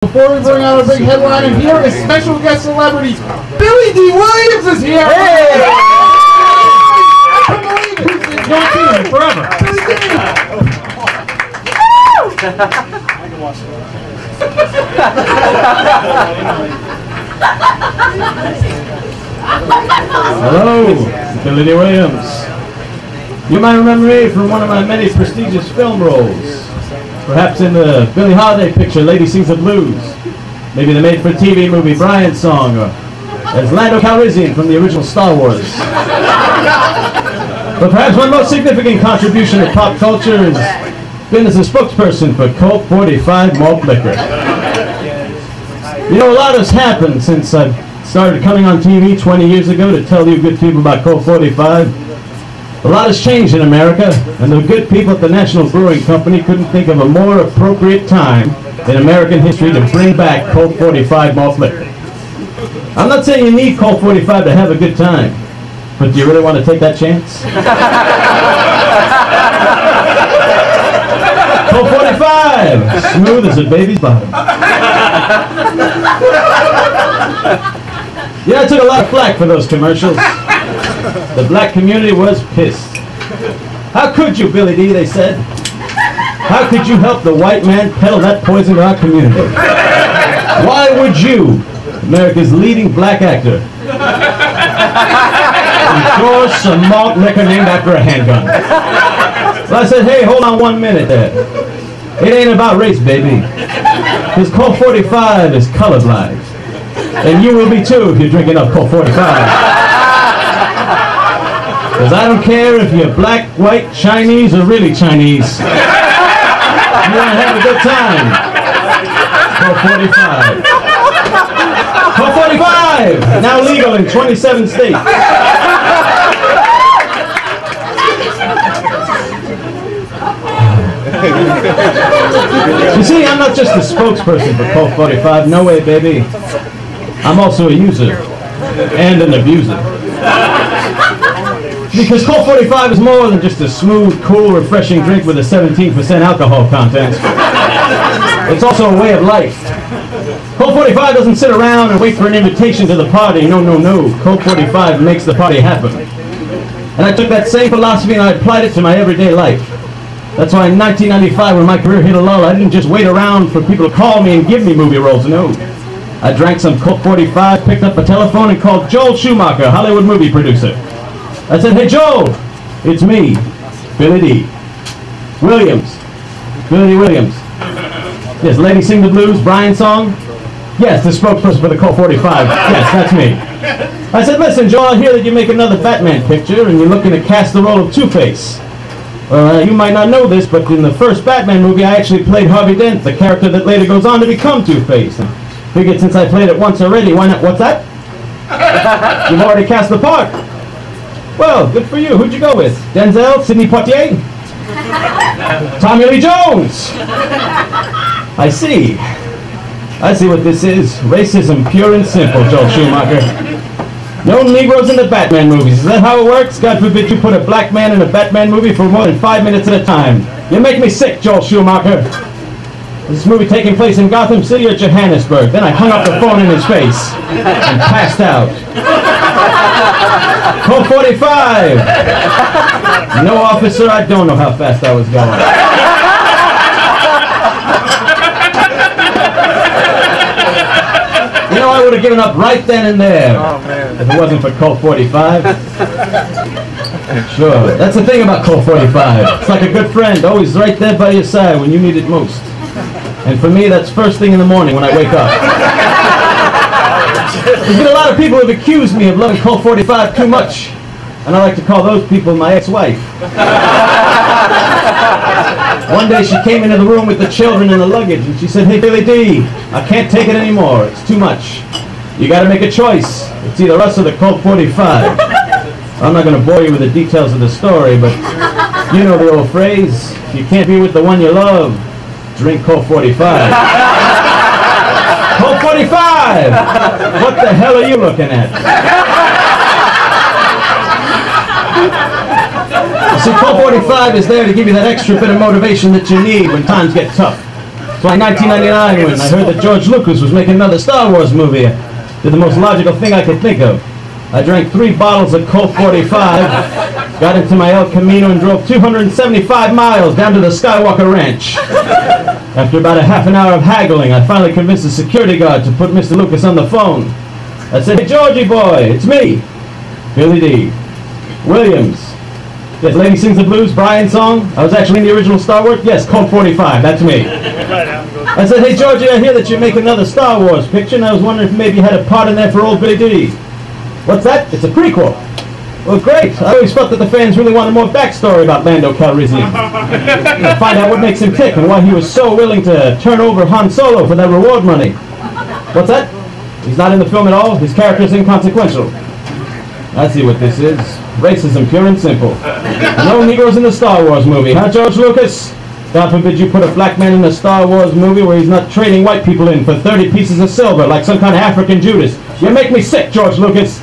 Before we bring out our big headliner here, a special guest celebrity, Billy Dee Williams is here! Hey! I can't believe it! Don't see him forever! Billy Dee! Hello, Billy Dee Williams. You might remember me from one of my many prestigious film roles. Perhaps in the Billie Holiday picture, Lady Sings the Blues. Maybe the made-for-TV movie Brian's Song, or as Lando Calrissian from the original Star Wars. But perhaps my most significant contribution to pop culture has been as a spokesperson for Colt 45 malt liquor. You know, a lot has happened since I started coming on TV 20 years ago to tell you good people about Colt 45. A lot has changed in America, and the good people at the National Brewing Company couldn't think of a more appropriate time in American history to bring back Colt 45 malt liquor. I'm not saying you need Colt 45 to have a good time, but do you really want to take that chance? Colt 45, smooth as a baby's bottom. Yeah, I took a lot of flack for those commercials. The black community was pissed. How could you, Billy Dee, they said. How could you help the white man peddle that poison to our community? Why would you, America's leading black actor, endorse some malt liquor named after a handgun? Well, I said, hey, hold on 1 minute there. It ain't about race, baby. Because Colt 45 is colorblind. And you will be too if you drink enough Colt 45. Because I don't care if you're black, white, Chinese, or really Chinese. You want to have a good time. Colt 45. Colt 45! Now legal in 27 states. You see, I'm not just a spokesperson for Colt 45. No way, baby. I'm also a user and an abuser. Because Colt 45 is more than just a smooth, cool, refreshing drink with a 17% alcohol content. It's also a way of life. Colt 45 doesn't sit around and wait for an invitation to the party. No, no, no. Colt 45 makes the party happen. And I took that same philosophy and I applied it to my everyday life. That's why in 1995, when my career hit a lull, I didn't just wait around for people to call me and give me movie roles. No. I drank some Colt 45, picked up a telephone, and called Joel Schumacher, Hollywood movie producer. I said, hey, Joel, it's me, Billy Dee Williams. Billy Dee Williams. Yes, Lady Sing the Blues, Brian's Song. Yes, the spokesperson for the Colt 45. Yes, that's me. I said, listen, Joel, I hear that you make another Batman picture, and you're looking to cast the role of Two-Face. You might not know this, but in the first Batman movie, I actually played Harvey Dent, the character that later goes on to become Two-Face. And figured since I played it once already, why not? What's that? You've already cast the part. Well, good for you. Who'd you go with? Denzel? Sidney Poitier? Tommy Lee Jones? I see. I see what this is. Racism, pure and simple, Joel Schumacher. No Negroes in the Batman movies. Is that how it works? God forbid you put a black man in a Batman movie for more than 5 minutes at a time. You make me sick, Joel Schumacher. This movie taking place in Gotham City or Johannesburg. Then I hung up the phone in his face and passed out. Colt 45! No, officer, I don't know how fast I was going. You know, I would have given up right then and there if it wasn't for Colt 45. Sure, that's the thing about Colt 45. It's like a good friend, always right there by your side when you need it most. And for me, that's first thing in the morning when I wake up. There's been a lot of people who have accused me of loving Colt 45 too much. And I like to call those people my ex-wife. One day she came into the room with the children and the luggage, and she said, hey, Billy Dee, I can't take it anymore. It's too much. You got to make a choice. It's either us or the Colt 45. I'm not going to bore you with the details of the story, but you know the old phrase, if you can't be with the one you love, drink Colt 45. Colt 45! What the hell are you looking at? You see, Colt 45 is there to give you that extra bit of motivation that you need when times get tough. So in 1999, when I heard that George Lucas was making another Star Wars movie, I did the most logical thing I could think of. I drank 3 bottles of Colt 45, got into my El Camino and drove 275 miles down to the Skywalker Ranch. After about a half an hour of haggling, I finally convinced the security guard to put Mr. Lucas on the phone. I said, "Hey, Georgie boy, it's me, Billy Dee Williams. Yes, Lady Sings the Blues, Brian song. I was actually in the original Star Wars. Yes, Colt 45, that's me." I said, "Hey, Georgie, I hear that you make another Star Wars picture, and I was wondering if maybe you had a part in there for old Billy Dee." "What's that?" "It's a prequel." "Well, great. I always felt that the fans really wanted more backstory about Lando Calrissian. Find out what makes him tick and why he was so willing to turn over Han Solo for that reward money." "What's that?" "He's not in the film at all. His character's inconsequential." "I see what this is. Racism, pure and simple. No Negroes in the Star Wars movie, huh, George Lucas? God forbid you put a black man in a Star Wars movie where he's not trading white people in for 30 pieces of silver like some kind of African Judas. You make me sick, George Lucas."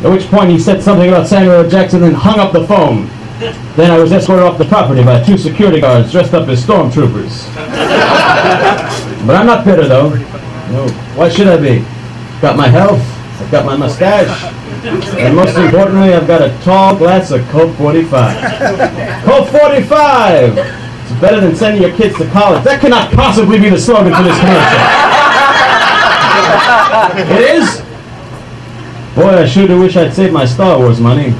At which point he said something about Samuel L. Jackson and hung up the phone. Then I was escorted off the property by 2 security guards dressed up as stormtroopers. But I'm not bitter, though. No, why should I be? Got my health, I've got my mustache, and most importantly, I've got a tall glass of Colt 45. Colt 45! It's better than sending your kids to college. That cannot possibly be the slogan for this commercial. It is? Boy, I sure do wish I'd saved my Star Wars money.